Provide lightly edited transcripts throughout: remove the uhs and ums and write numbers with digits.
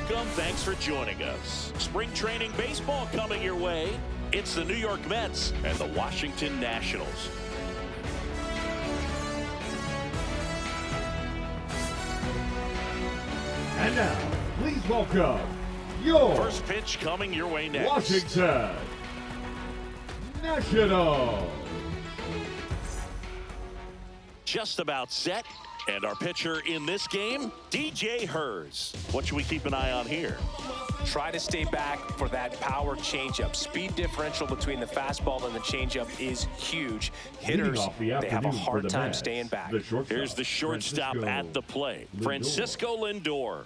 welcome. Thanks for joining us. Spring training baseball coming your way. It's the New York Mets and the Washington Nationals. And now, please welcome your first pitch coming your way next. Washington Nationals. Just about set. And our pitcher in this game, DJ Hers. What should we keep an eye on here? Try to stay back for that power changeup. Speed differential between the fastball and the changeup is huge. Hitters, they have a hard time staying back. Here's the shortstop at the plate, Francisco Lindor.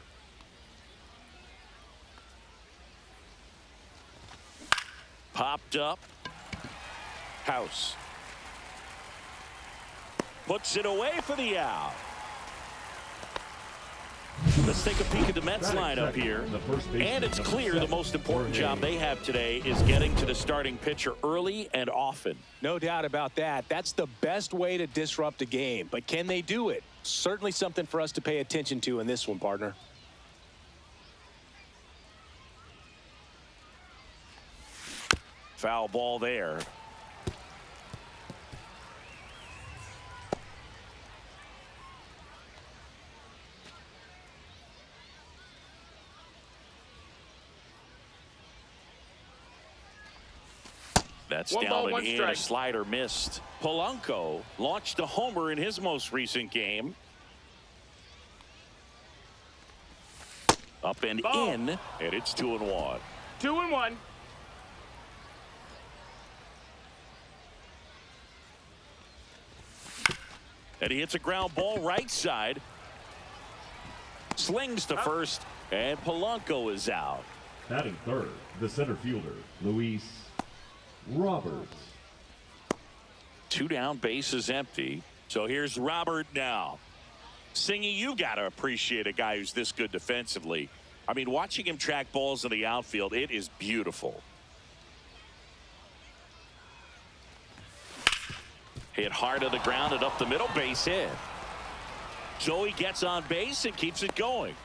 Popped up. House. Puts it away for the out. Let's take a peek at the Mets lineup here. And it's clear the most important job they have today is getting to the starting pitcher early and often. No doubt about that. That's the best way to disrupt a game. But can they do it? Certainly something for us to pay attention to in this one, partner. Foul ball there. That's down and in. A slider missed. Polanco launched a homer in his most recent game. Up and in, and it's 2-1. 2-1. And he hits a ground ball right side. Slings to first, and Polanco is out. Batting third, the center fielder, Luis Roberts. 2 down, bases empty. So here's Robert now. Singy, you got to appreciate a guy who's this good defensively. I mean, watching him track balls in the outfield, it is beautiful. Hit hard to the ground and up the middle, base hit. So he gets on base and keeps it going.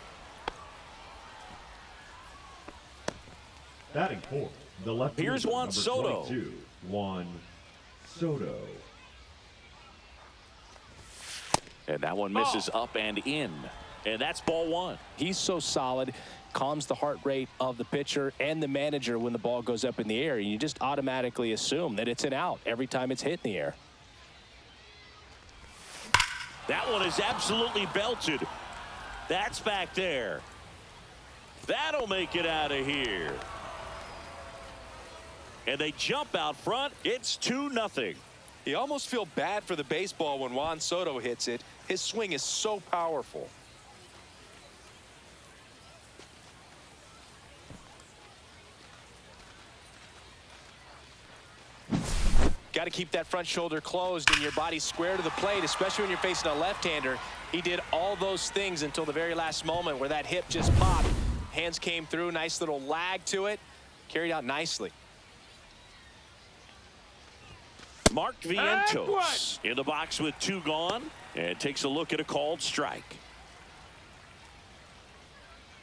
Batting fourth, the left Here's fielder, Juan Soto. 22, Juan Soto. And that one misses up and in. And that's ball 1. He's so solid, calms the heart rate of the pitcher and the manager when the ball goes up in the air. You just automatically assume that it's an out every time it's hit in the air. That one is absolutely belted. That's back there. That'll make it out of here. And they jump out front. It's 2-0. You almost feel bad for the baseball when Juan Soto hits it. His swing is so powerful. Got to keep that front shoulder closed and your body square to the plate, especially when you're facing a left-hander. He did all those things until the very last moment where that hip just popped. Hands came through, nice little lag to it, carried out nicely. Mark Vientos in the box with 2 gone and takes a look at a called strike.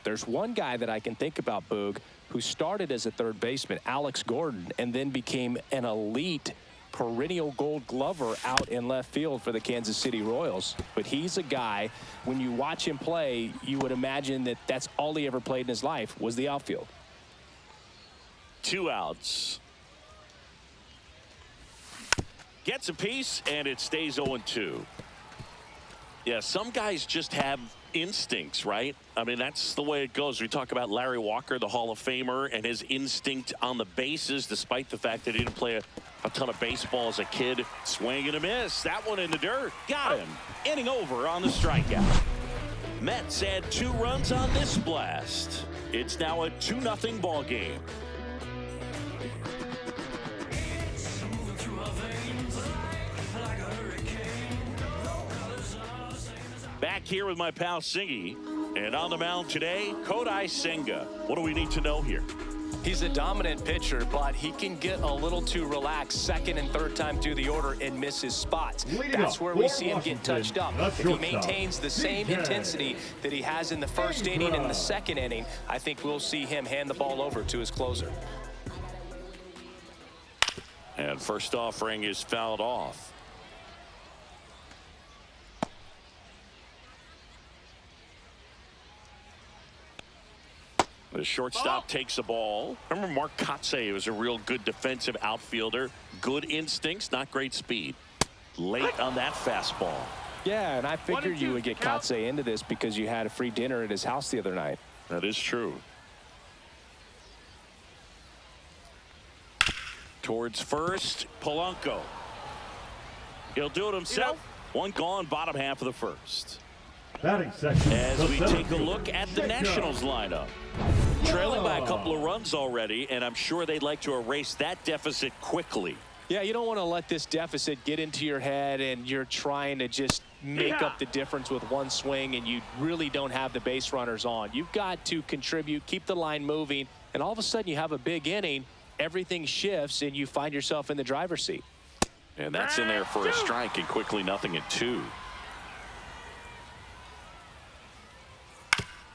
There's one guy that I can think about, Boog, who started as a third baseman, Alex Gordon, and then became an elite perennial Gold Glover out in left field for the Kansas City Royals. But he's a guy, when you watch him play, you would imagine that that's all he ever played in his life was the outfield. 2 outs. Gets a piece, and it stays 0-2. Yeah, some guys just have instincts, right? I mean, that's the way it goes. We talk about Larry Walker, the Hall of Famer, and his instinct on the bases, despite the fact that he didn't play a ton of baseball as a kid. Swing and a miss. That one in the dirt. Got him. Inning over on the strikeout. Mets add 2 runs on this blast. It's now a 2-0 ball game. Back here with my pal Singy, and on the mound today, Kodai Senga. What do we need to know here? He's a dominant pitcher, but he can get a little too relaxed second and third time through the order and miss his spots. That's where we see him get touched up. If he maintains the same intensity that he has in the first inning and the second inning, I think we'll see him hand the ball over to his closer. And first offering is fouled off. The shortstop takes the ball. Remember Mark Kotsay was a real good defensive outfielder. Good instincts, not great speed. Late on that fastball. Yeah, and I figured you would get Kotsay into this because you had a free dinner at his house the other night. That is true. Towards first, Polanco. He'll do it himself. One gone, bottom half of the first. Batting second. As we take a look at the Nationals lineup. Trailing by a couple of runs already, and I'm sure they'd like to erase that deficit quickly. Yeah, you don't want to let this deficit get into your head and you're trying to just make up the difference with one swing and you really don't have the base runners on. You've got to contribute, keep the line moving, and all of a sudden you have a big inning, everything shifts, and you find yourself in the driver's seat. And that's in there for a strike, and quickly 0-2.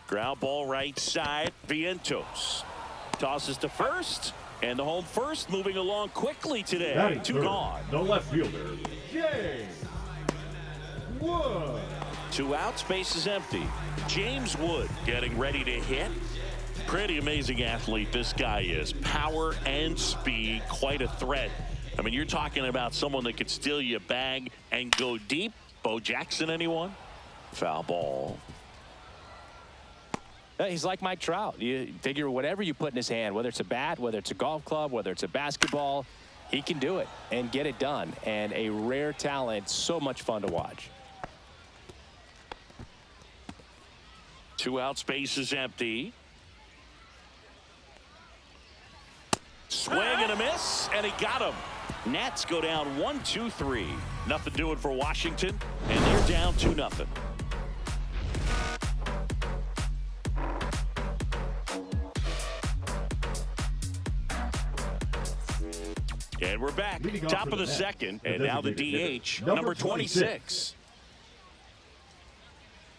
Ground ball right side. Vientos tosses to first, and the home first moving along quickly today. Batting Two third, gone. the left fielder, James Wood. 2 outs, base is empty. James Wood getting ready to hit. Pretty amazing athlete this guy is. Power and speed, quite a threat. I mean, you're talking about someone that could steal you a bag and go deep. Bo Jackson, anyone? Foul ball. He's like Mike Trout. You figure whatever you put in his hand, whether it's a bat, whether it's a golf club, whether it's a basketball, he can do it and get it done. And a rare talent, so much fun to watch. 2 outs, base is empty. Swing and a miss, and he got him. Nats go down 1-2-3. Nothing doing for Washington, and they're down 2-0. And we're back. Top of the second, and now the DH, number 26.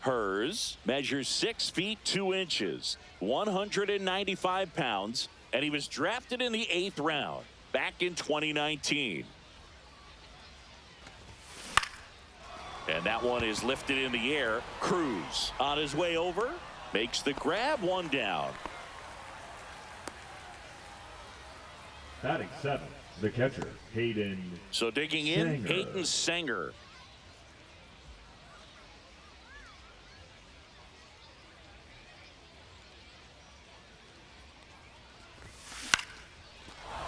Hers measures 6 feet 2 inches, 195 pounds, and he was drafted in the 8th round back in 2019. And that one is lifted in the air. Cruz on his way over, makes the grab, 1 down. Batting seventh, the catcher, Hayden. So digging in, Sanger. Hayden Sanger.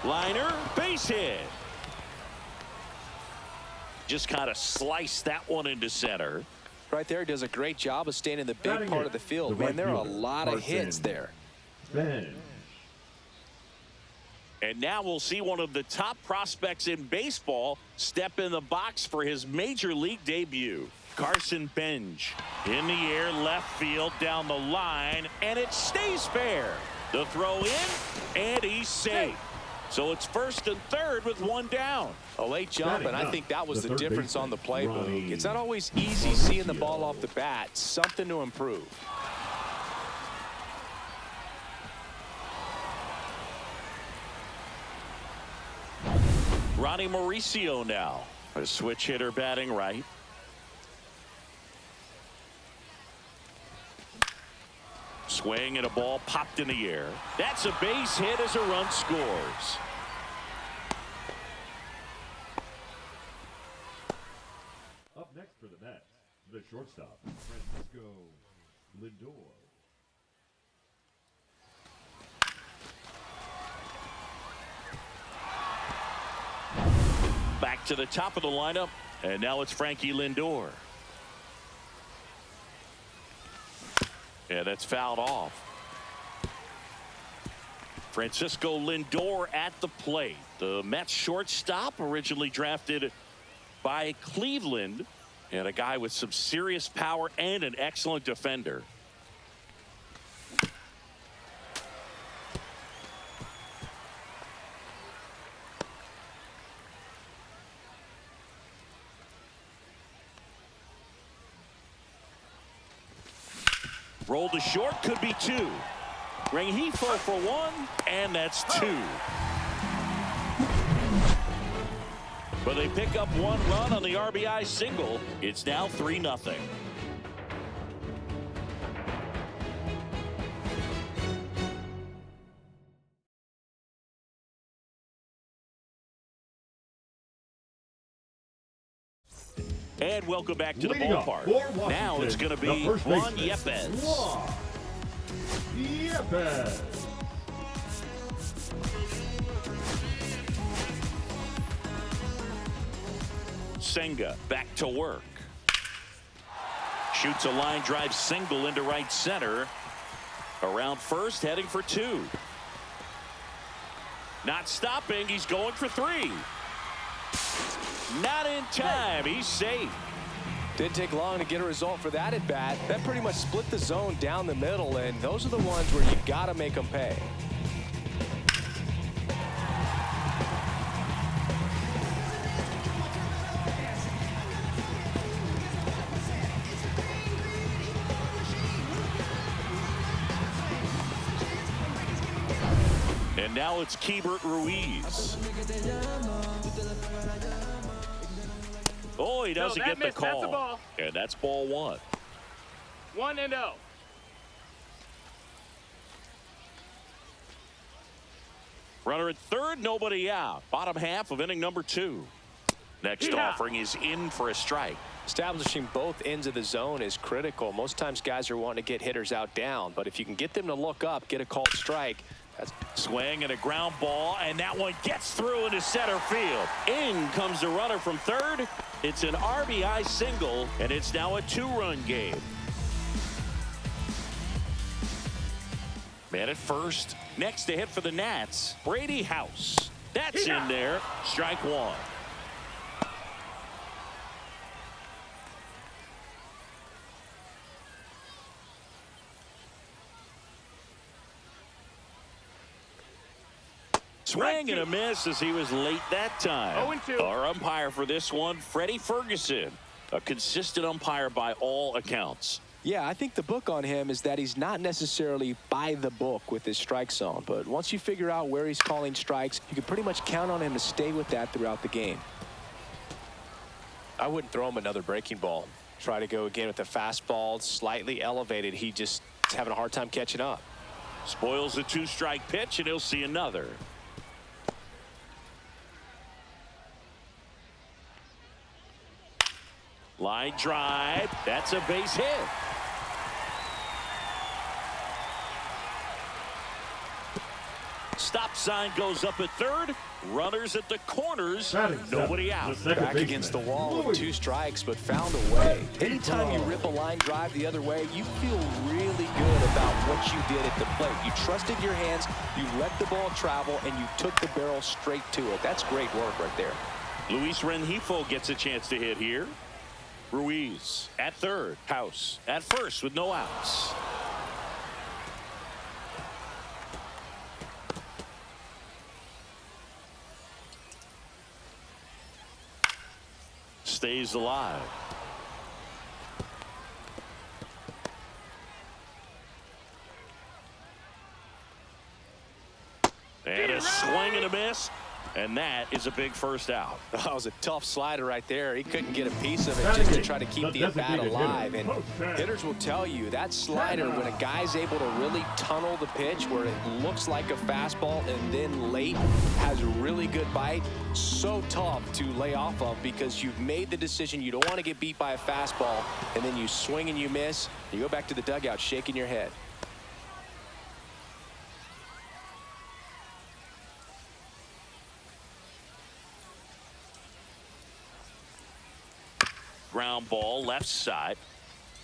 Liner, base hit. Just kind of sliced that one into center. Right there, he does a great job of staying in the big Batting part it, of the field. the Man, right there are a fielder, lot of Carson hits there. Bench. And now we'll see one of the top prospects in baseball step in the box for his major league debut. Carson Bench in the air, left field, down the line, and it stays fair. The throw in, and he's safe. So it's first and third with 1 down. A late jump, and I think that was The the third difference on the play. baseman, It's not always easy seeing the ball off the bat. Something to improve. Ronnie Mauricio now, a switch hitter batting right. Swing and a ball popped in the air. That's a base hit as a run scores. Up next for the Mets, the shortstop, Francisco Lindor. Back to the top of the lineup, and now it's Frankie Lindor. Yeah, that's fouled off. Francisco Lindor at the plate. The Mets shortstop, originally drafted by Cleveland, and a guy with some serious power and an excellent defender. Roll to short, could be 2. Rengifo for 1, and that's 2. But they pick up 1 run on the RBI single. It's now 3-0. And welcome back to the ballpark. Now it's going to be Juan Yepez. Juan Yepez. Senga back to work. Shoots a line drive single into right center. Around first, heading for 2. Not stopping, he's going for 3. Not in time, he's safe. Didn't take long to get a result for that at bat. That pretty much split the zone down the middle, and those are the ones where you got to make them pay. And now it's Keibert Ruiz. Oh, he doesn't get the call. That's a ball. And that's ball 1. 1-0. Runner at third, nobody out. Bottom half of inning number 2. Next offering is in for a strike. Establishing both ends of the zone is critical. Most times guys are wanting to get hitters out down, but if you can get them to look up, get a called strike. That's swing and a ground ball, and that one gets through into center field. In comes the runner from third. It's an RBI single, and it's now a 2-run game. Man at first. Next to hit for the Nats, Brady House. That's in there. Strike 1. Swing and a miss as he was late that time. 0-2. Our umpire for this one, Freddie Ferguson. A consistent umpire by all accounts. Yeah, I think the book on him is that he's not necessarily by the book with his strike zone. But once you figure out where he's calling strikes, you can pretty much count on him to stay with that throughout the game. I wouldn't throw him another breaking ball. Try to go again with the fastball, slightly elevated. He just is having a hard time catching up. Spoils the 2-strike pitch, and he'll see another. Line drive. That's a base hit. Stop sign goes up at third. Runners at the corners. Nobody out. Back against the wall with 2 strikes, but found a way. Anytime you rip a line drive the other way, you feel really good about what you did at the plate. You trusted your hands, you let the ball travel, and you took the barrel straight to it. That's great work right there. Luis Rengifo gets a chance to hit here. Ruiz at third. House at first with no outs. Stays alive. And a swing and a miss. And that is a big first out. That was a tough slider right there. He couldn't get a piece of it just to try to keep the at-bat alive. And hitters will tell you that slider, when a guy's able to really tunnel the pitch where it looks like a fastball and then late has a really good bite, so tough to lay off of because you've made the decision you don't want to get beat by a fastball, and then you swing and you miss. You go back to the dugout shaking your head. Ground ball left side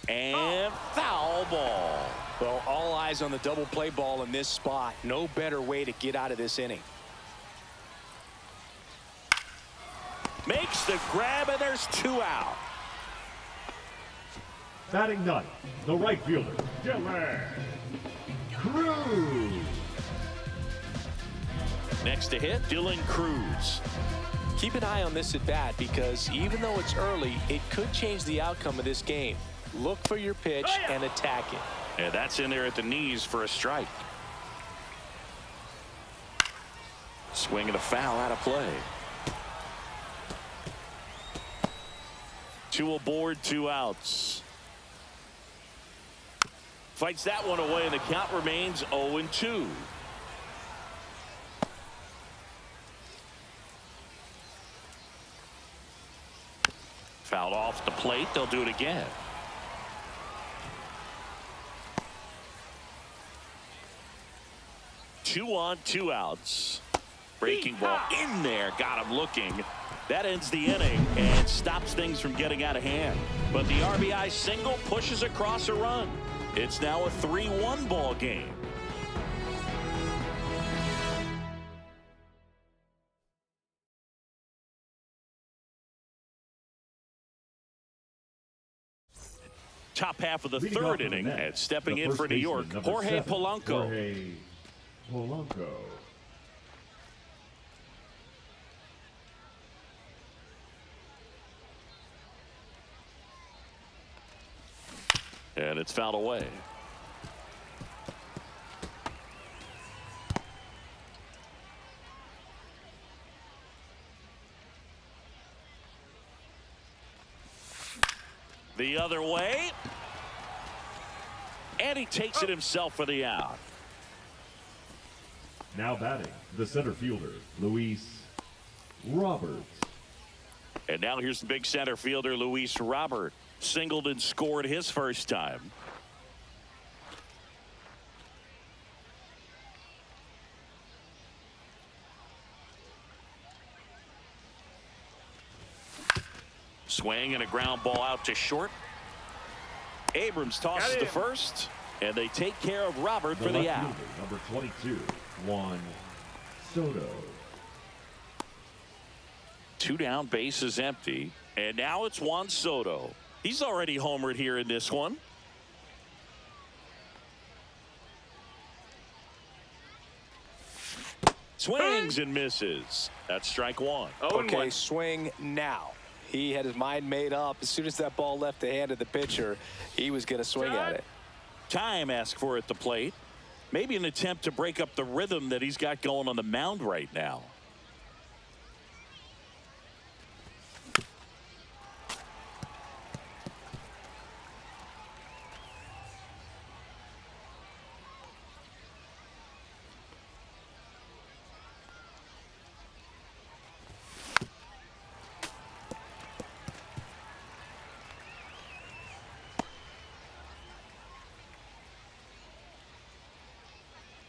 and foul ball. Well, all eyes on the double play ball in this spot. No better way to get out of this inning. Makes the grab, and there's 2 out. Batting ninth, the right fielder, Dylan Cruz. Next to hit, Dylan Cruz. Keep an eye on this at bat because even though it's early, it could change the outcome of this game. Look for your pitch and attack it. And that's in there at the knees for a strike. Swing and a foul out of play. 2 aboard, 2 outs. Fights that one away, and the count remains 0-2. Fouled off the plate. They'll do it again. Two on, 2 outs. Breaking ball in there. Got him looking. That ends the inning and stops things from getting out of hand. But the RBI single pushes across a run. It's now a 3-1 ball game. Top half of the Leading off third for the inning Mets, and stepping the in first for New baseman, York, number Jorge 7, Polanco. Jorge Polanco. And it's fouled away. The other way. And he takes it himself for the out. Now batting, the center fielder, Luis Roberts. And now here's the big center fielder, Luis Robert. Singled and scored his first time. Swing and a ground ball out to short. Abrams tosses to first, and they take care of Robert for the out. Number 22, Juan Soto. 2 down, base is empty, and now it's Juan Soto. He's already homered here in this one. Swings and misses. That's strike 1. Okay, swing now. He had his mind made up. As soon as that ball left the hand of the pitcher, he was going to swing at it. Time asked for at the plate. Maybe an attempt to break up the rhythm that he's got going on the mound right now.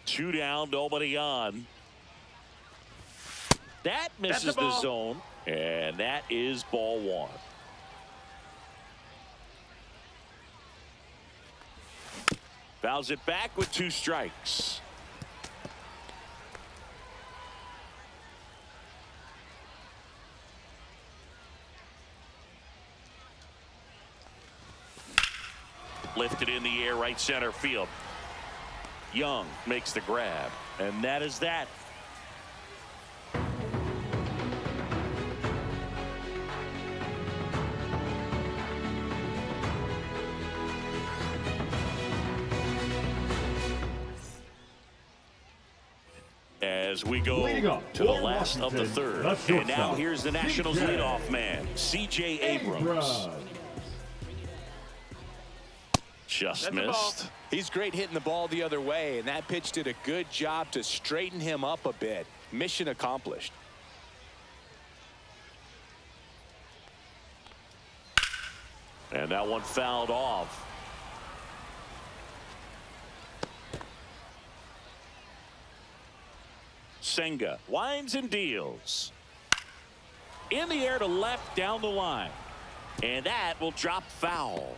Two down, nobody on. That misses the zone, and that is ball 1. Fouls it back with 2 strikes. Lifted in the air, right center field. Young makes the grab, and that is that. As we go to the last of the third, and now here's the Nationals leadoff man, C.J. Abrams. Just missed. He's great hitting the ball the other way, and that pitch did a good job to straighten him up a bit. Mission accomplished. And that one fouled off. Senga winds and deals. In the air to left down the line. And that will drop foul.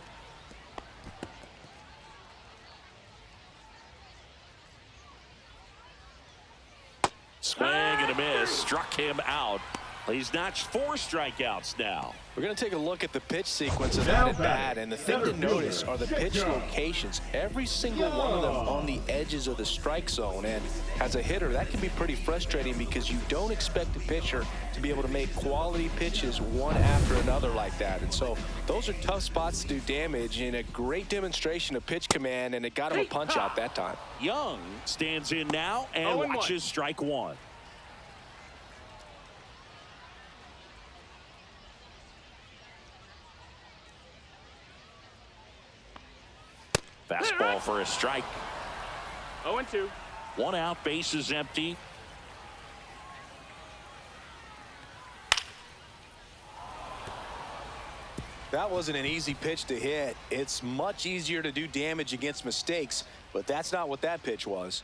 Swing and a miss. Struck him out. He's notched 4 strikeouts now. We're going to take a look at the pitch sequence of Now that at bat, and the thing to notice are the pitch locations. Every single one of them on the edges of the strike zone, and as a hitter, that can be pretty frustrating because you don't expect a pitcher to be able to make quality pitches one after another like that. And so those are tough spots to do damage, and a great demonstration of pitch command, and it got him a punch out that time. Young stands in now and watches strike 1. Fastball for a strike. 0-2. 1 out, bases empty. That wasn't an easy pitch to hit. It's much easier to do damage against mistakes, but that's not what that pitch was.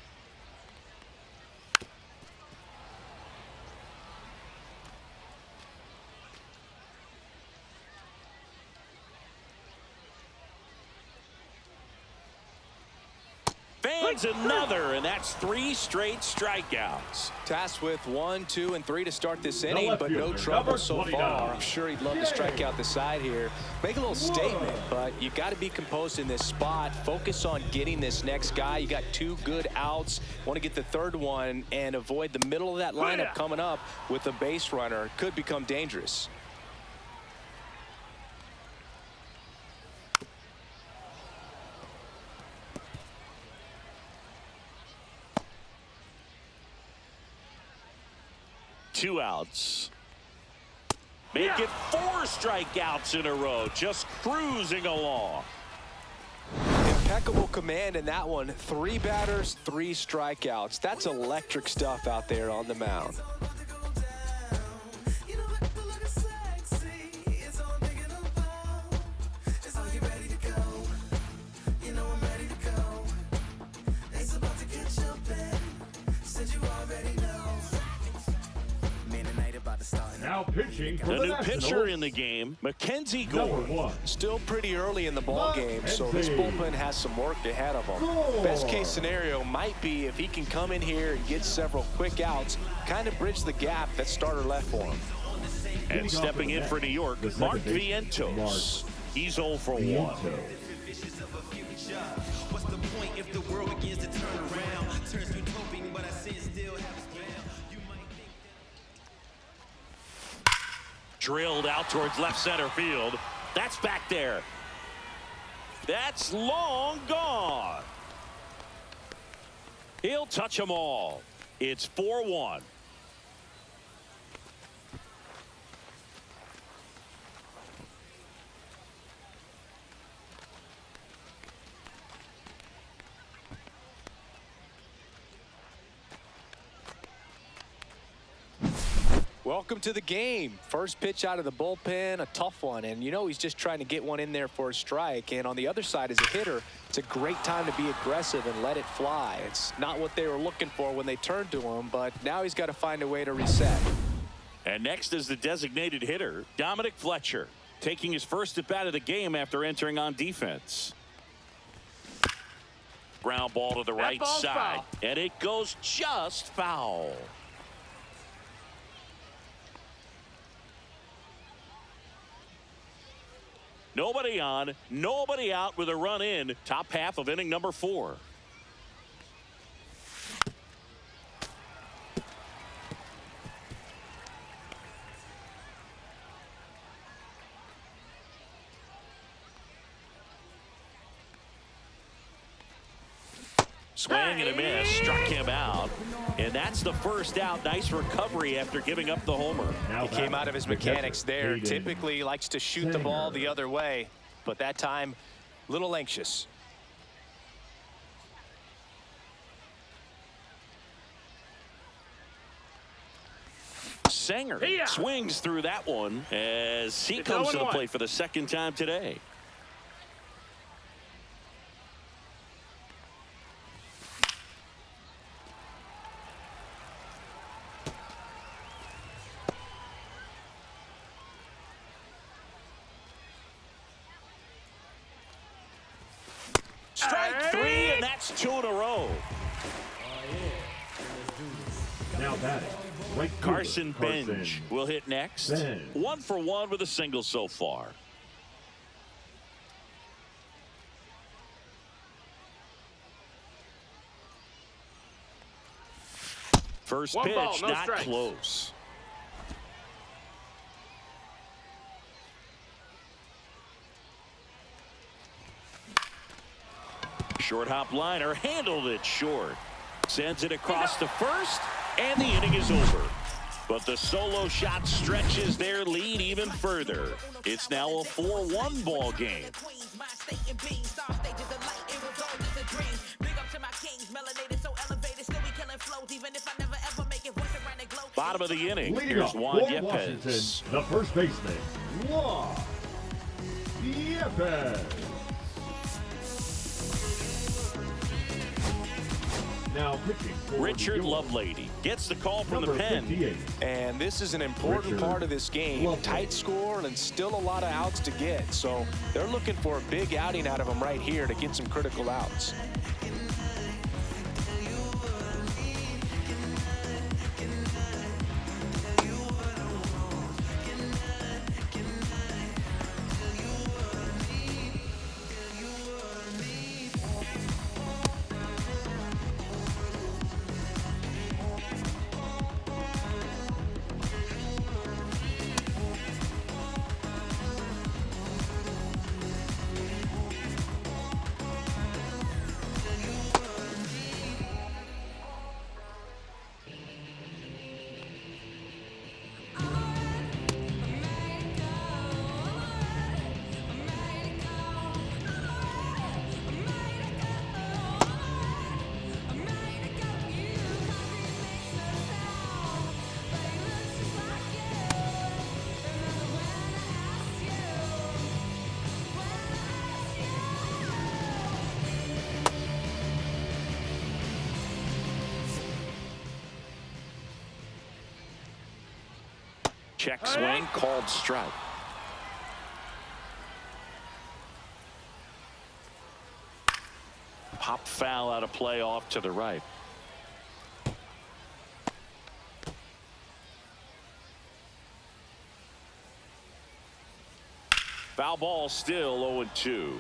Fans another, and that's 3 straight strikeouts. Tasked with 1, 2, and 3 to start this inning, but no trouble so far. I'm sure he'd love to strike out the side here. Make a little statement, but you got to be composed in this spot. Focus on getting this next guy. You got 2 good outs. Want to get the 3rd one and avoid the middle of that lineup coming up with a base runner. Could become dangerous. Two outs. Make it 4 strikeouts in a row. Just cruising along. Impeccable command in that one. 3 batters, 3 strikeouts. That's electric stuff out there on the mound. Now pitching for The new Nationals, pitcher in the game, Mackenzie Gore. number 1. Still pretty early in the ball game, so this bullpen has some work ahead of them. Best case scenario might be if he can come in here and get several quick outs, kind of bridge the gap that starter left for him. And stepping in for New York, Mark Vientos. He's 0 for 1. What's the point if the world begins to turn around? Turns utopian, but I see it still has its bound. You might think Drilled out towards left center field. That's back there. That's long gone. He'll touch them all. It's 4-1. Welcome to the game. First pitch out of the bullpen, a tough one. And you know he's just trying to get one in there for a strike. And on the other side, as a hitter, it's a great time to be aggressive and let it fly. It's not what they were looking for when they turned to him, but now he's got to find a way to reset. And next is the designated hitter, Dominic Fletcher, taking his first at bat of the game after entering on defense. Ground ball to the right side, foul. and it goes just foul. Nobody on, nobody out with a run in. Top half of inning number 4. Swing and a miss, struck him out. And that's the first out. Nice recovery after giving up the homer. Now He came out of his the mechanics catcher, there. Hayden Typically likes to shoot the ball the other way, but that time, a little anxious. Sanger swings through that one as he It's comes to the 0-1. plate for the second time today. Strike 3, and that's 2 in a row. Now batting, Right fielder, Carson Bench will hit next. 1 for 1 with a single so far. First One pitch, ball, no not strikes. close. Short hop liner, handled it short. Sends it across to first, and the inning is over. But the solo shot stretches their lead even further. It's now a 4-1 ball game. Bottom of the inning. Leading Here's up Juan for Washington, Yepez. the first baseman, Juan Yepez. Now pitching for Richard the Lovelady gets the call from the number pen. 58. And this is an important Richard part of this game. Lovelady. Tight score and still a lot of outs to get. So they're looking for a big outing out of him right here to get some critical outs. Check swing, called strike. Pop foul out of play off to the right. Foul ball, still 0-2.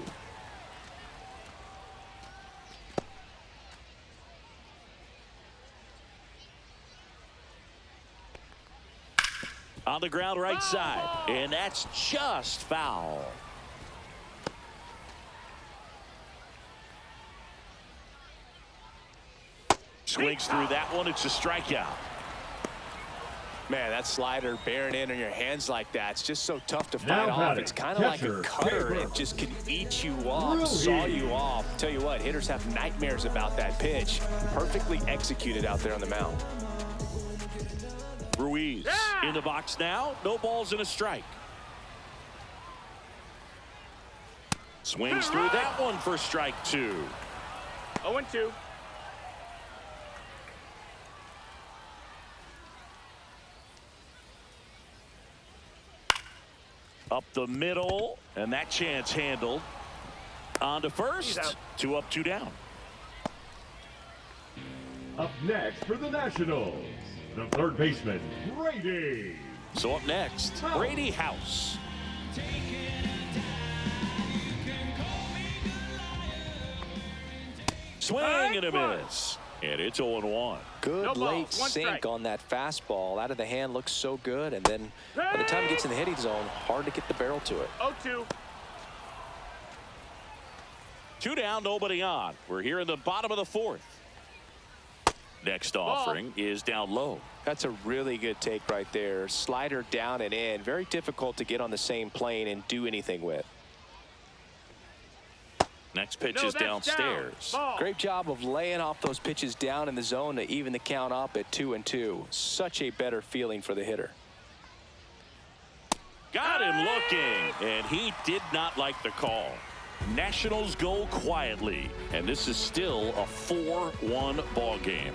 On the ground right side, and that's just foul. Swings through that one. It's a strikeout. Man, that slider bearing in on your hands like that, it's just so tough to Now fight off. batting, It's kind of like a catcher, cutter. Tabor. It just can eat you off, Really? saw you off. Tell you what, hitters have nightmares about that pitch. Perfectly executed out there on the mound. Ruiz in the box now. No balls and a strike. Swings through that one for strike 2. 0-2. Up the middle, and that chance handled. On to first. 2 up, 2 down. Up next for the Nationals, the third baseman, Brady. So up next, Brady House. Swing and a miss. And it's 0-1. Good No late balls, one sink strike. on that fastball. Out of the hand looks so good, and then by the time it gets in the hitting zone, hard to get the barrel to it. 0-2. 2 down, nobody on. We're here in the bottom of the 4th. Next offering is down low. That's a really good take right there. Slider down and in. Very difficult to get on the same plane and do anything with. Next pitch No, is that's downstairs. down. Ball. Great job of laying off those pitches down in the zone to even the count up at 2-2. Such a better feeling for the hitter. Got him looking, and he did not like the call. Nationals go quietly, and this is still a 4-1 ball game.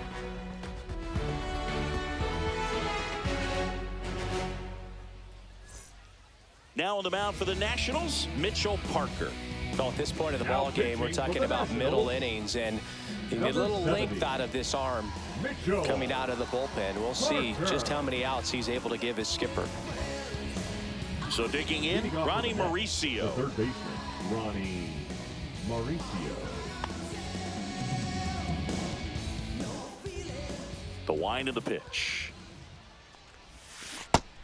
Now on the mound for the Nationals, Mitchell Parker. Well, at this point of the ball game, we're talking about middle innings, and you get a little length out of this arm coming out of the bullpen. We'll see just how many outs he's able to give his skipper. So digging in, Ronnie Mauricio. The third baseman, Ronnie Mauricio. The wind of the pitch.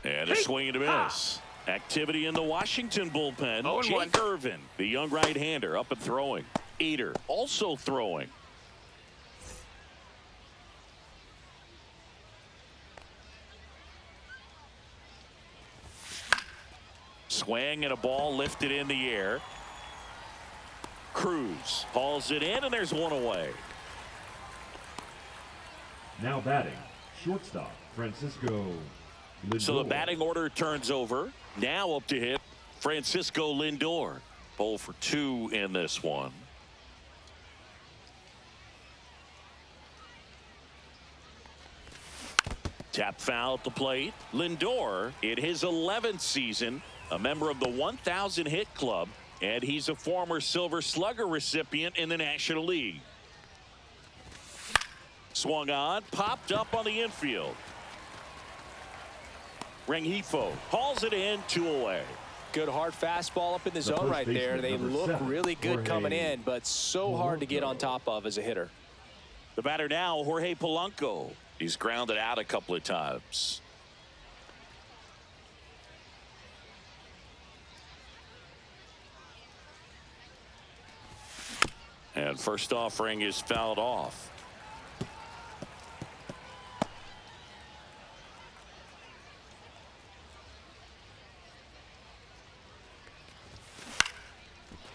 And a swing and a miss. Activity in the Washington bullpen. 0-1. Jake Irvin, the young right-hander, up and throwing. Eder also throwing. Swing and a ball lifted in the air. Cruz hauls it in, and there's one away. Now batting, shortstop, Francisco Lindor. So the batting order turns over. Now up to hit Francisco Lindor. 0 for 2 in this one. Tap foul at the plate. Lindor in his 11th season, a member of the 1,000 hit club, and he's a former Silver Slugger recipient in the National League. Swung on, popped up on the infield. Rengifo hauls it in, 2 away. Good hard fastball up in the zone right there. They look really good coming in, but so hard to get on top of as a hitter. The batter now, Jorge Polanco. He's grounded out a couple of times. And first offering is fouled off.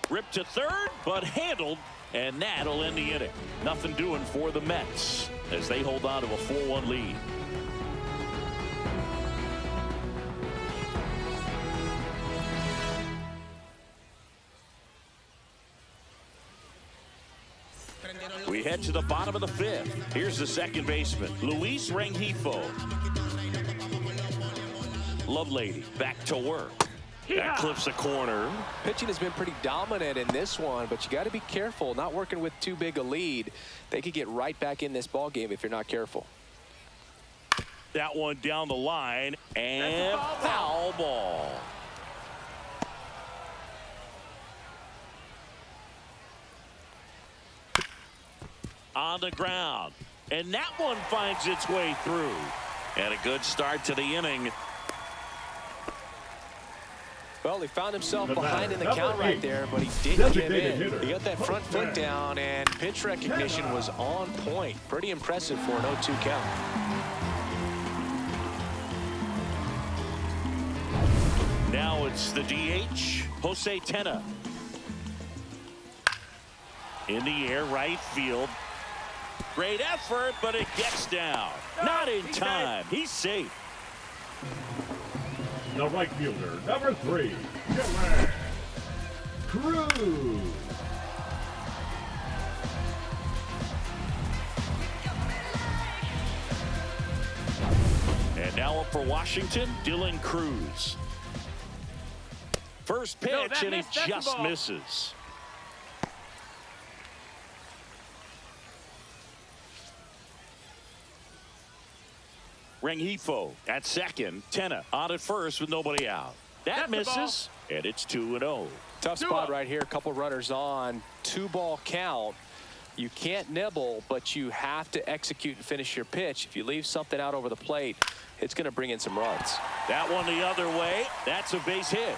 Ripped to third, but handled, and that'll end the inning. Nothing doing for the Mets as they hold on to a 4-1 lead. We head to the bottom of the 5th. Here's the second baseman, Luis Rengifo. Lovelady back to work. That clips a corner. Pitching has been pretty dominant in this one, but you got to be careful. Not working with too big a lead. They could get right back in this ball game if you're not careful. That one down the line, and foul ball. On the ground, and that one finds its way through. And a good start to the inning. Well, he found himself behind in the count right there, but he didn't give in. He got that front foot down, and pitch recognition was on point. Pretty impressive for an 0-2 count. Now it's the DH, Jose Tena. In the air, right field. Great effort, but it gets down. Not in time. He's safe. The right fielder, number 3, Dylan Cruz. And now up for Washington, Dylan Cruz. First pitch, and it just misses. Rengifo at second. Tena on at first with nobody out. That misses, and it's 2-0. Tough spot right here. A couple runners on. 2-ball count. You can't nibble, but you have to execute and finish your pitch. If you leave something out over the plate, it's going to bring in some runs. That one the other way. That's a base hit.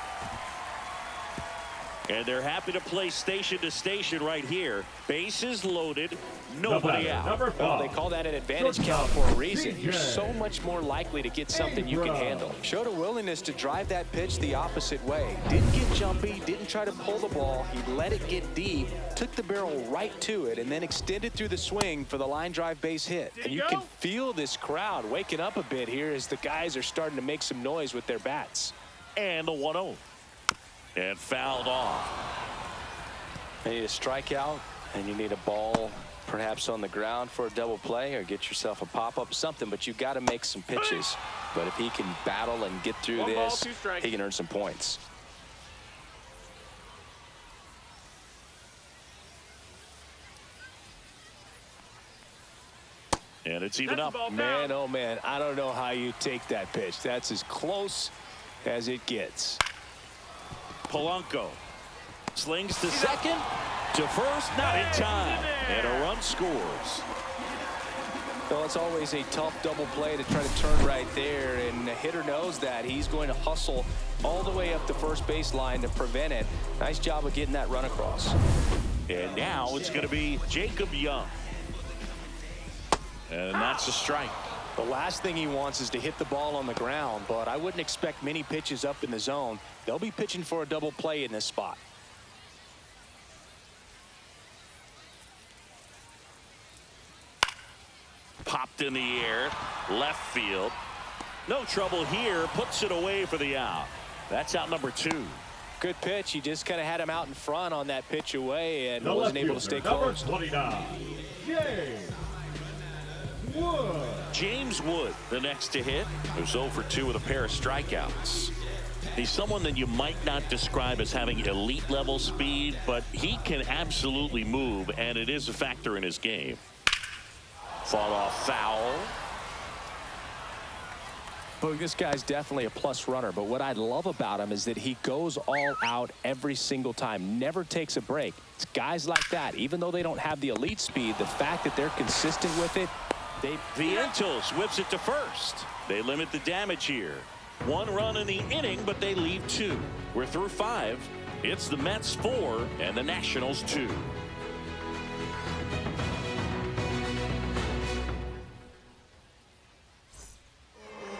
And they're happy to play station to station right here. Bases loaded, nobody out. Well, they call that an advantage count for a reason. You're so much more likely to get something you can handle. Showed a willingness to drive that pitch the opposite way. Didn't get jumpy, didn't try to pull the ball. He let it get deep, took the barrel right to it, and then extended through the swing for the line drive base hit. And you can feel this crowd waking up a bit here as the guys are starting to make some noise with their bats. And the 1-0. And fouled off. You need a strikeout, and you need a ball perhaps on the ground for a double play, or get yourself a pop-up, something, but you've got to make some pitches. But if he can battle and get through this, he can earn some points. And it's even That's up. the ball. Man, oh man, I don't know how you take that pitch. That's as close as it gets. Polanco slings to second, to first, not in time, and a run scores. Well, it's always a tough double play to try to turn right there, and the hitter knows that. He's going to hustle all the way up the first baseline to prevent it. Nice job of getting that run across. And now it's going to be Jacob Young. And that's a strike. The last thing he wants is to hit the ball on the ground, but I wouldn't expect many pitches up in the zone. They'll be pitching for a double play in this spot. Popped in the air, left field. No trouble here, puts it away for the out. That's out number 2. Good pitch. He just kind of had him out in front on that pitch away and The wasn't left able to stay fielder, number close. 29, James Wood. James Wood, the next to hit, who's 0 for 2 with a pair of strikeouts. He's someone that you might not describe as having elite level speed, but he can absolutely move, and it is a factor in his game. Fought off foul. But this guy's definitely a plus runner, but what I love about him is that he goes all out every single time, never takes a break. It's guys like that, even though they don't have the elite speed, the fact that they're consistent with it. Vientos whips it to first. They limit the damage here. 1 run in the inning, but they leave 2. We're through 5. It's the Mets 4 and the Nationals 2.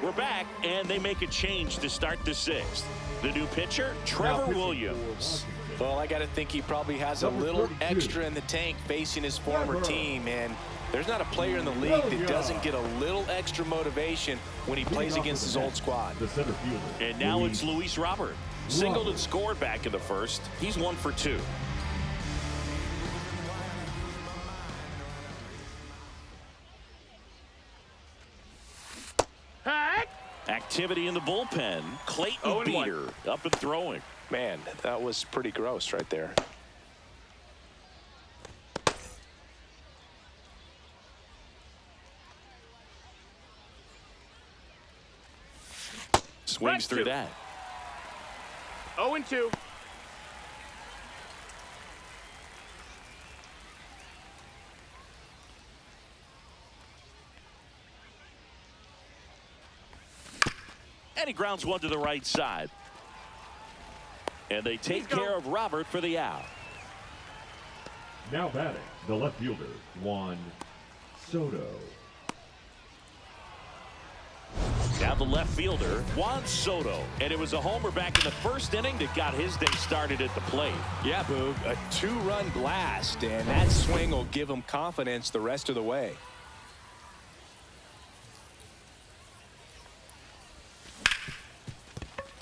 We're back, and they make a change to start the 6th. The new pitcher, Trevor Williams. Well, I got to think he probably has a little extra in the tank facing his former team, and there's not a player in the league that doesn't get a little extra motivation when he plays against his old squad. The center fielder. And now it's Luis Robert. Singled and scored back in the first. He's 1 for 2. Heck! Activity in the bullpen. Clayton 0-1. Beater up and throwing. Man, that was pretty gross right there. Swings through 2. that. 0-2. And he grounds one to the right side. And they take care of Robert for the out. Now batting, the left fielder, Juan Soto. Now the left fielder, Juan Soto. And it was a homer back in the first inning that got his day started at the plate. Yeah, Boog, a 2-run blast, and that swing will give him confidence the rest of the way.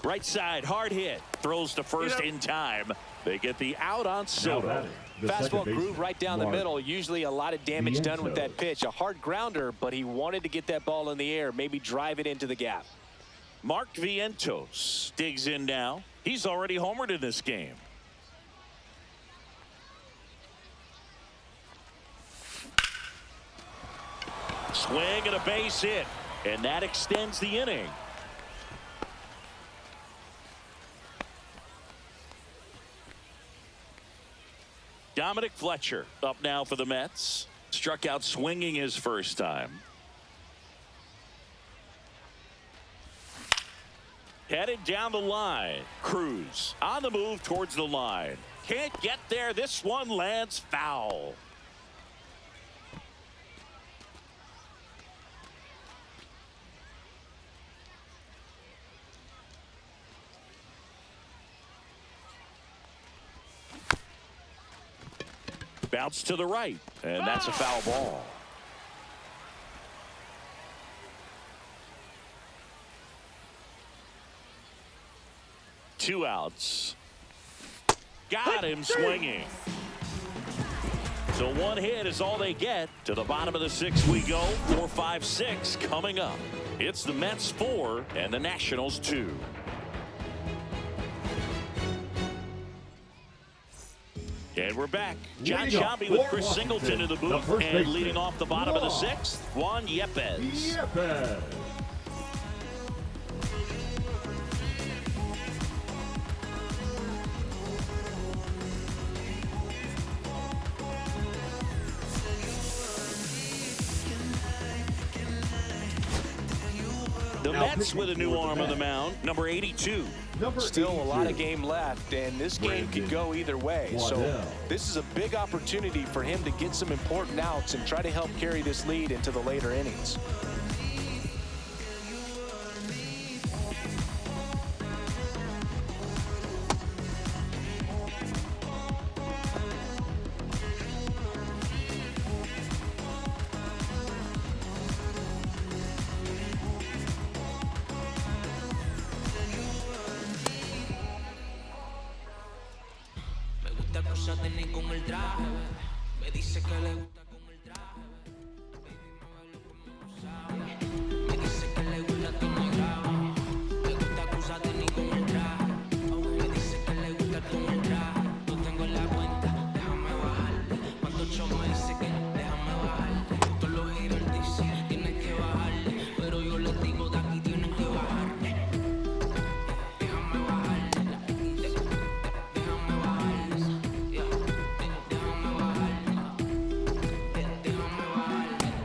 Right side, hard hit. Throws to first in time. They get the out on Now Soto. batting, the Fastball second groove baseman, right down the Mark middle. Usually a lot of damage done with that Vientos. pitch. A hard grounder, but he wanted to get that ball in the air, maybe drive it into the gap. Mark Vientos digs in now. He's already homered in this game. Swing and a base hit. And that extends the inning. Dominic Fletcher up now for the Mets. Struck out swinging his first time. Headed down the line. Cruz on the move towards the line. Can't get there. This one lands foul. Bounce to the right, and that's a foul ball. Two outs. Got him swinging. So one hit is all they get. To the bottom of the 6th we go. 4, 5, 6 coming up. It's the Mets 4 and the Nationals 2. And we're back. John Leading off Sciambi with for Chris Singleton in the Washington, booth. the first And baseman, leading off the bottom of the Juan 6th, Juan Yepez. Yepez. The Now Mets pitching with a new for the arm on the Mets. mound, number 82. Number Still a lot of 82. game left, and this game could Brandon go either way. So Waddell. this is a big opportunity for him to get some important outs and try to help carry this lead into the later innings. Me gusta acusarte ni con el traje. Me dice que le gusta con el traje. Baby, muévelo como no sabe. Me dice que le gusta tu negrado. Me gusta acusarte ni con el traje. Oh, me dice que le gusta con el traje. No tengo la cuenta, déjame bajarle. Cuando yo me dice que déjame bajarle. Todos los haters dicen tienes que bajarle. Pero yo les digo de aquí tienes que bajarle. Déjame bajarle. Déjame bajarle. Yeah. Déjame bajarle. Déjame bajarle.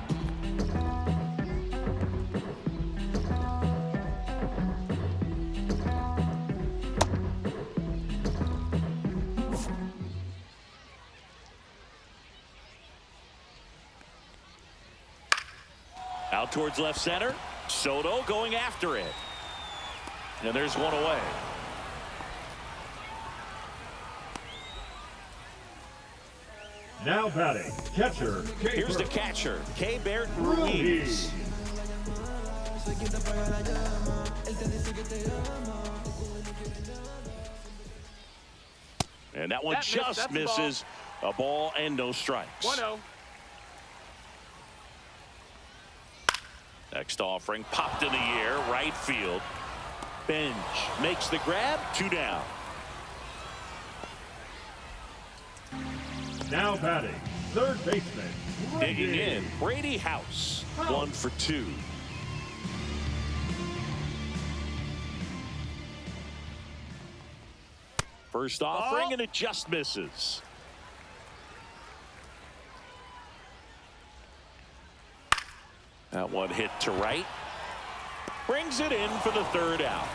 Out towards left center. Soto going after it. And there's one away. Now batting, catcher, Here's the catcher, K-Bert Ruiz. And that one That missed. just That's a ball. misses. A ball and no strikes. 1-0. Next offering popped in the air, right field. Bench makes the grab, 2 down. Now batting, third baseman, Digging Brady. in, Brady House, 1 for 2. First offering, and it just misses. That one hit to right. Brings it in for the 3rd out.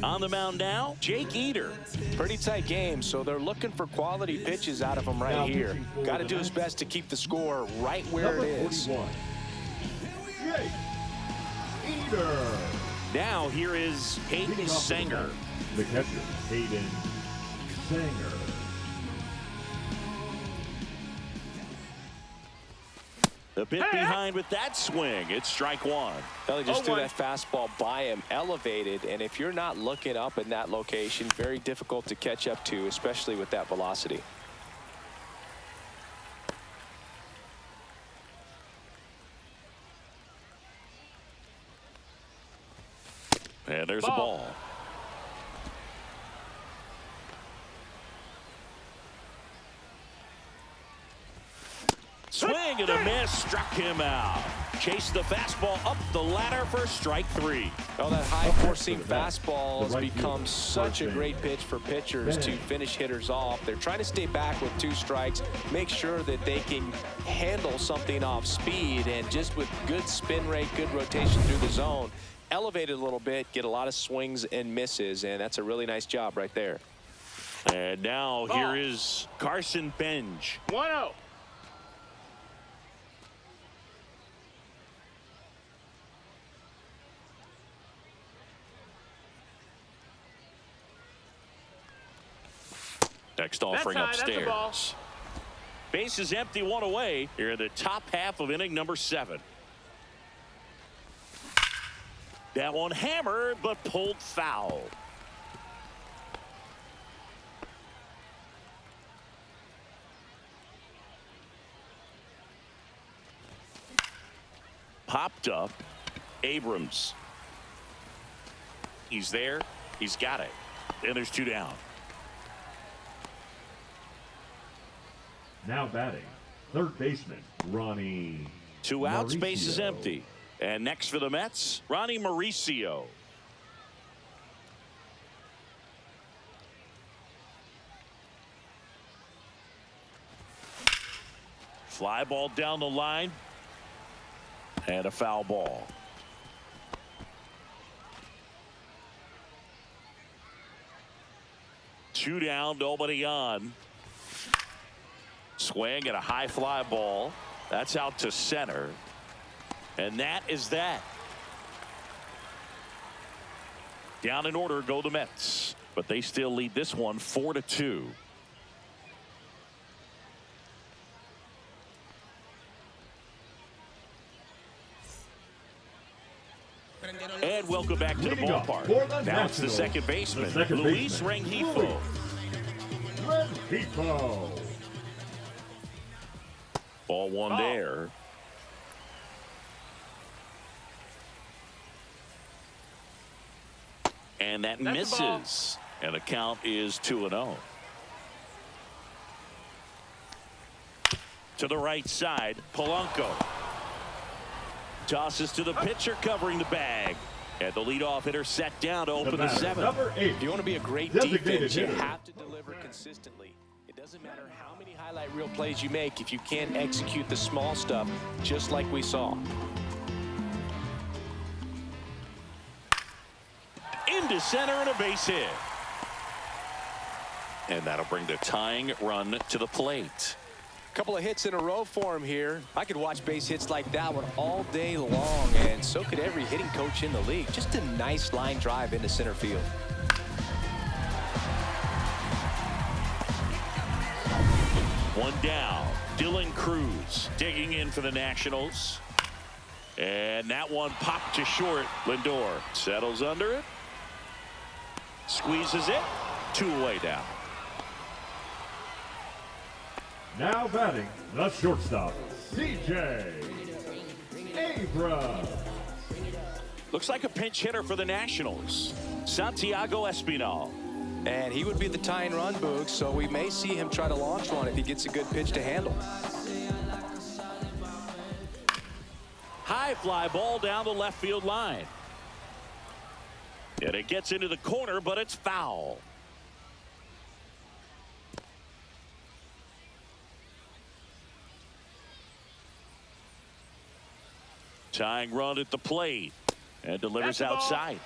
On the mound now, Jake Eater. Pretty tight game, so they're looking for quality pitches out of him right Now here. pitching for Got to the do his Mets. best to keep the score right where Number it is. 41, Jake Eater. Now here is Hayden Leading off for the Sanger. Mets, the catcher, Hayden Sanger. A bit behind with that swing. It's strike 1. Belly just threw 0-1. that fastball by him, elevated, and if you're not looking up in that location, very difficult to catch up to, especially with that velocity. And there's a Ball. ball. Swing and a miss, struck him out. Chased the fastball up the ladder for strike 3. Oh, that high Okay, four-seam for the Mets, fastball the has right become fielder, such a first great base. pitch for pitchers to Ben. finish hitters off. They're trying to stay back with 2 strikes, make sure that they can handle something off speed, and just with good spin rate, good rotation through the zone, elevate it a little bit, get a lot of swings and misses, and that's a really nice job right there. And now Ball. here is Carson Benj. 1-0. Next offering high, that's a ball. upstairs. Base is empty, 1 away. Here in the top half of inning number 7. That one hammered, but pulled foul. Popped up. Abrams. He's there. He's got it. And there's 2 down. Now batting, third baseman, Ronnie. 2 outs, base is Mauricio. empty. And next for the Mets, Ronnie Mauricio. Fly ball down the line. And a foul ball. Two down, nobody on. Swing and a high fly ball. That's out to center. And that is that. Down in order go the Mets. But they still lead this one 4-2. And welcome back to the Leading off ballpark. for the Now it's the Nationals, second baseman, the second Luis baseman, Rengifo. Rengifo. Ball one there. And that misses. And the count is 2-0. To the right side, Polanco. Tosses to the pitcher covering the bag. And the leadoff hitter set down to open the 7th. Number 8. If you want to be a great Designated defense, you hitter. have to deliver consistently. It doesn't matter how many highlight reel plays you make if you can't execute the small stuff, just like we saw. Into center and a base hit. And that'll bring the tying run to the plate. Couple of hits in a row for him here. I could watch base hits like that one all day long, and so could every hitting coach in the league. Just a nice line drive into center field. One down. Dylan Cruz digging in for the Nationals. And that one popped to short. Lindor settles under it. Squeezes it. 2 away down. Now batting, the shortstop, C.J. Abrams. Looks like a pinch hitter for the Nationals. Santiago Espinal. And he would be the tying run, Boog, so we may see him try to launch one if he gets a good pitch to handle. High fly ball down the left field line. And it gets into the corner, but it's foul. Tying run at the plate. And delivers outside.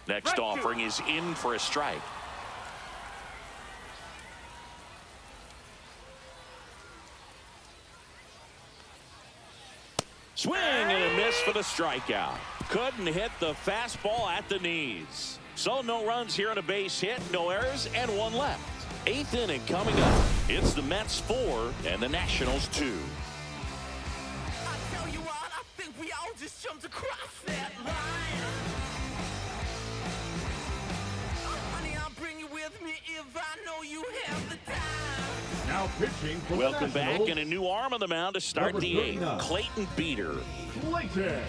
Next offering is in for a strike. Swing and a miss for the strikeout. Couldn't hit the fastball at the knees. So no runs here on a base hit, no errors, and 1 left. 8th inning coming up. It's the Mets 4 and the Nationals 2. I tell you what, I think we all just jumped across that line. Honey, I'll bring you with me if I know you have the time. Now pitching for Welcome the back, Nationals, and a new arm on the mound to start Number the 8th. 39. Clayton Beater. Clayton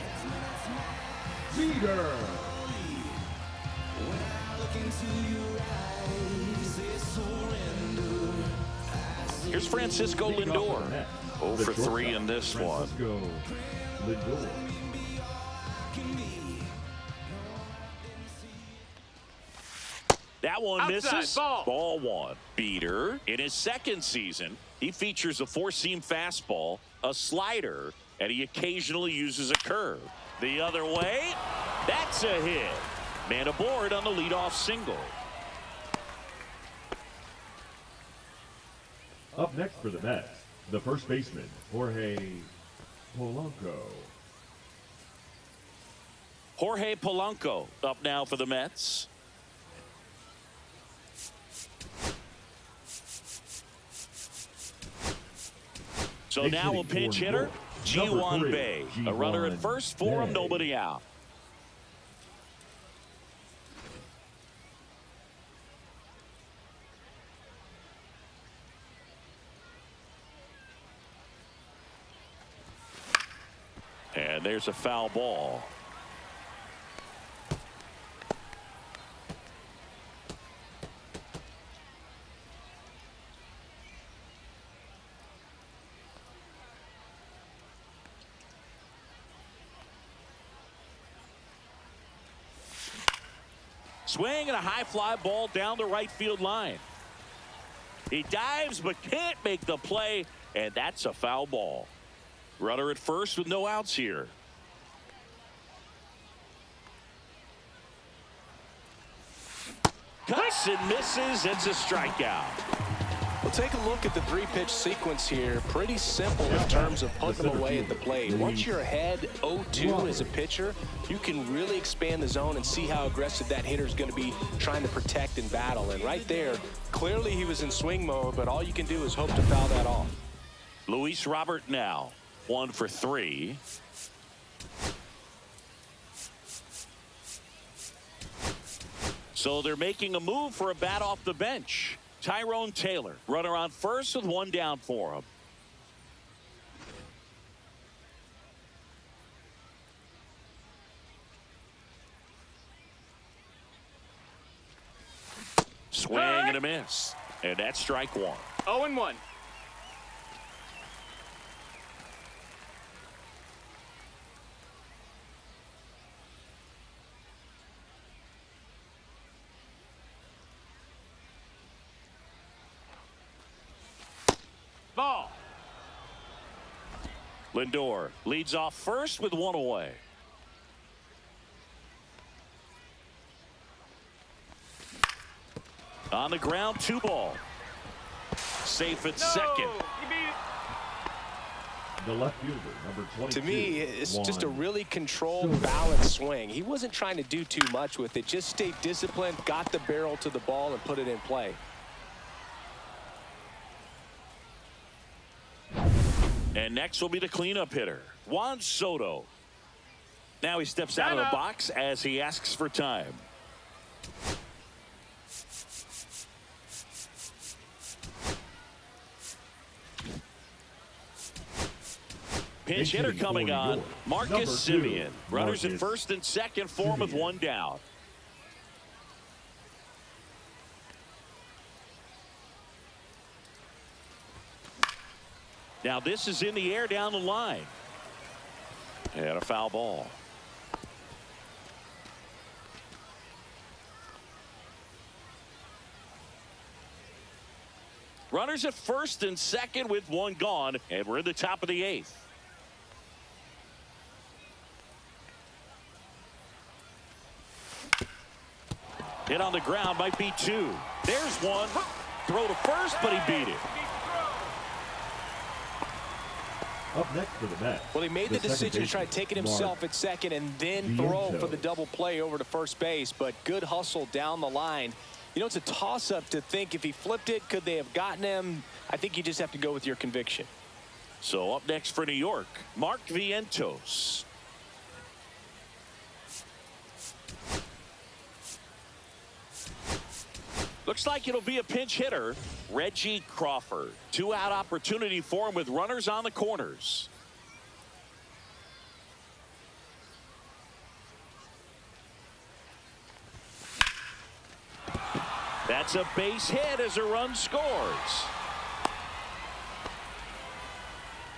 Beater. Here's Francisco Leading off Lindor. the Mets, 0 the for 3 shortstop, in this one. Francisco Lindor. That one Outside, misses. ball. 1. Beater, in his second season, he features a 4-seam fastball, a slider, and he occasionally uses a curve. The other way, that's a hit. Man aboard on the leadoff single. Up next for the Mets, the first baseman, Jorge Polanco. Jorge Polanco up now for the Mets. So Big now a hitting pinch for hitter, New York. G1 Number 3, Bay. A runner at G1 first for him, Bay. nobody out. And there's a foul ball. Swing and a high fly ball down the right field line. He dives but can't make the play, and that's a foul ball. Runner at first with no outs here. Cuts and misses. It's a strikeout. We'll take a look at the 3-pitch sequence here. Pretty simple in terms of putting them away at the plate. Once you're ahead 0-2 as a pitcher, you can really expand the zone and see how aggressive that hitter is going to be trying to protect and battle. And right there, clearly he was in swing mode, but all you can do is hope to foul that off. Luis Robert now 1 for 3. So they're making a move for a bat off the bench. Tyrone Taylor, runner on first with 1 down for him. Swing and a miss. And that's strike 1. 0-1. Ball. Lindor leads off first with 1 away. On the ground, 2 ball. Safe at second. You beat it. The left fielder, number 22. To me, it's just a Juan really controlled, balanced swing. He wasn't trying to do too much with it. Just stayed disciplined, got the barrel to the ball, and put it in play. And next will be the cleanup hitter, Juan Soto. Now he steps out of the box as he asks for time. Pinch hitter coming on, Marcus Semien. Runners at first and second for him with 1 down. Now this is in the air down the line. And a foul ball. Runners at first and second with 1 gone, and we're in the top of the 8th. Hit on the ground, might be 2. There's 1. Throw to first, but he beat it. Up next for the Mets. Well, he made the decision to try taking himself at second and then throw for the double play over to first base, but good hustle down the line. You know, it's a toss-up to think if he flipped it, could they have gotten him? I think you just have to go with your conviction. So up next for New York, Mark Vientos. Looks like it'll be a pinch hitter, Reggie Crawford. 2-out opportunity for him with runners on the corners. That's a base hit as a run scores.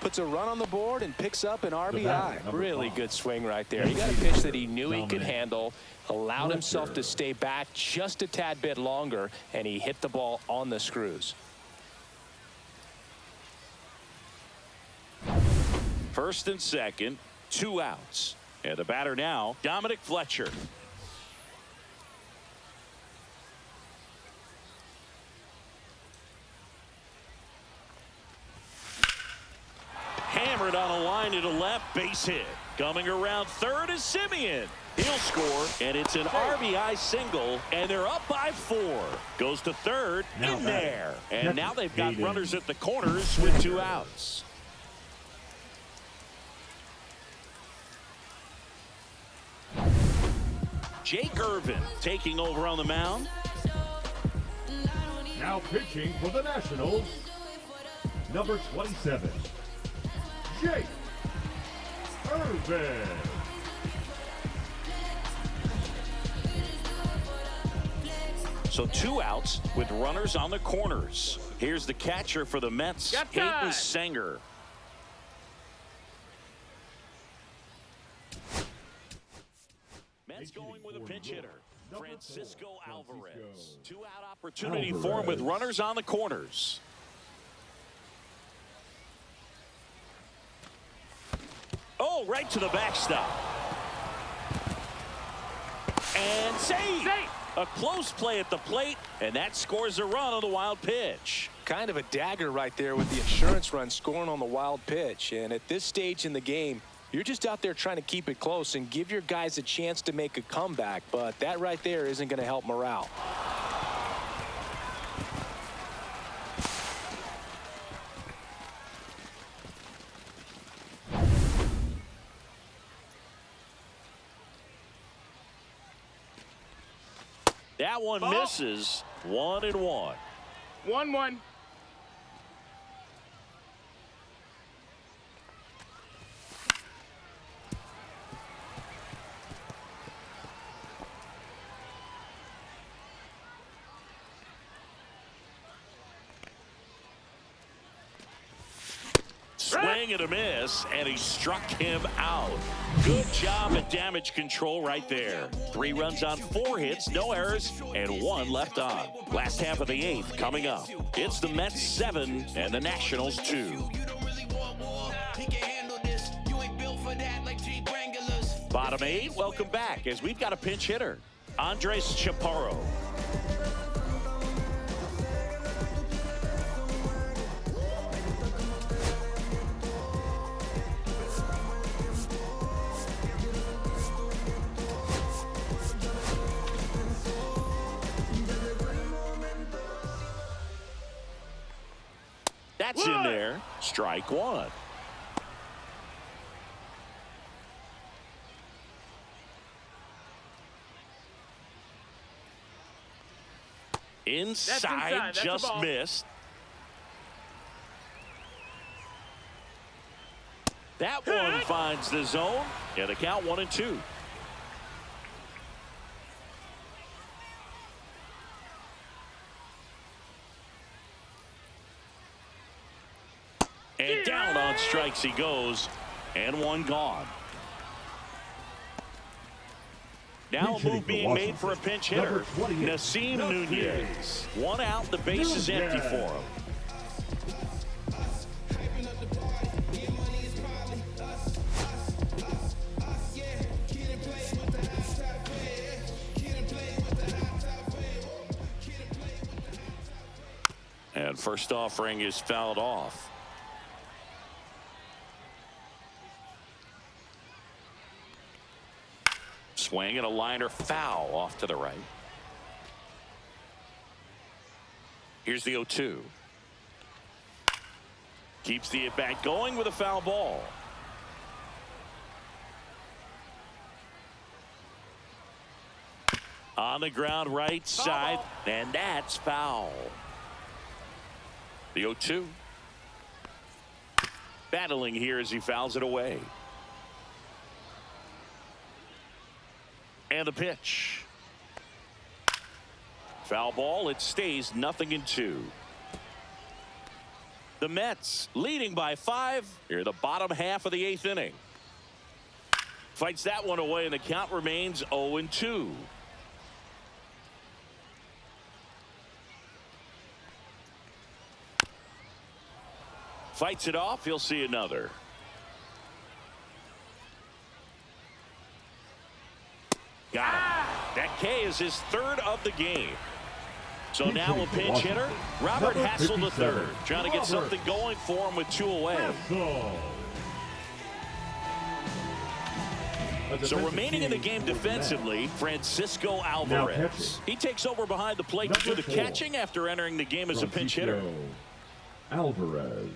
Puts a run on the board and picks up an RBI. Really 5. good swing right there. He got a pitch that he knew he could handle, allowed himself to stay back just a tad bit longer, and he hit the ball on the screws. First and second, 2 outs. And the batter now, Dominic Fletcher. Hammered on a line to the left, base hit. Coming around third is Semien. He'll score, and it's an RBI single, and they're up by 4. Goes to third, Now in there. And Catch now they've got Hayden. runners at the corners with 2 outs. Jake Irvin taking over on the mound. Now pitching for the Nationals, number 27, Jake Perfect. So 2 outs with runners on the corners. Here's the catcher for the Mets, Got Hayden time. Sanger. Mets going with a pinch hitter, Francisco Alvarez. 2-out opportunity for him with runners on the corners. Oh, right to the backstop. And save. A close play at the plate, and that scores a run on the wild pitch. Kind of a dagger right there with the insurance run scoring on the wild pitch. And at this stage in the game, you're just out there trying to keep it close and give your guys a chance to make a comeback. But that right there isn't going to help morale. That one misses. 1-1. 1-1. Swing and a miss, and he struck him out. Good job at damage control right there. 3 runs on 4 hits, no errors, and 1 left on. Last half of the 8th coming up. It's the Mets 7 and the Nationals 2. Bottom 8, welcome back as we've got a pinch hitter, Andres Chaparro. That's in there. Strike 1. Inside, That's just a ball. missed. That one finds the zone, and the count 1-2. And down on strikes he goes, and 1 gone. Now a move being made for a pinch hitter, Nasim Nunez. 1 out, the base is empty for him. And first offering is fouled off. Swing and a liner foul off to the right. Here's the 0-2. Keeps the at-bat going with a foul ball. On the ground right side, and that's foul. The 0-2. Battling here as he fouls it away. And the pitch. Foul ball. It stays 0-2. The Mets leading by 5 here in the bottom half of the 8th inning. Fights that one away, and the count remains 0-2. Fights it off. He'll see another. Got him. That K is his 3rd of the game. So now a pinch hitter, Robert Hassel III, trying to get something going for him with 2 away. So remaining in the game defensively, Francisco Alvarez. He takes over behind the plate to do the catching after entering the game as a pinch hitter. Alvarez.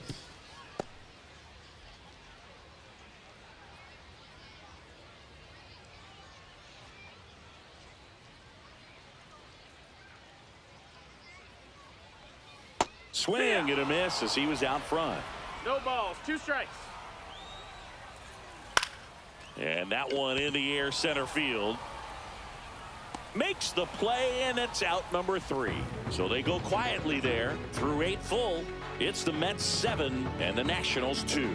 Swing and a miss as he was out front. No balls, 2 strikes. And that one in the air center field. Makes the play, and it's out number 3. So they go quietly there through 8 full. It's the Mets 7 and the Nationals 2.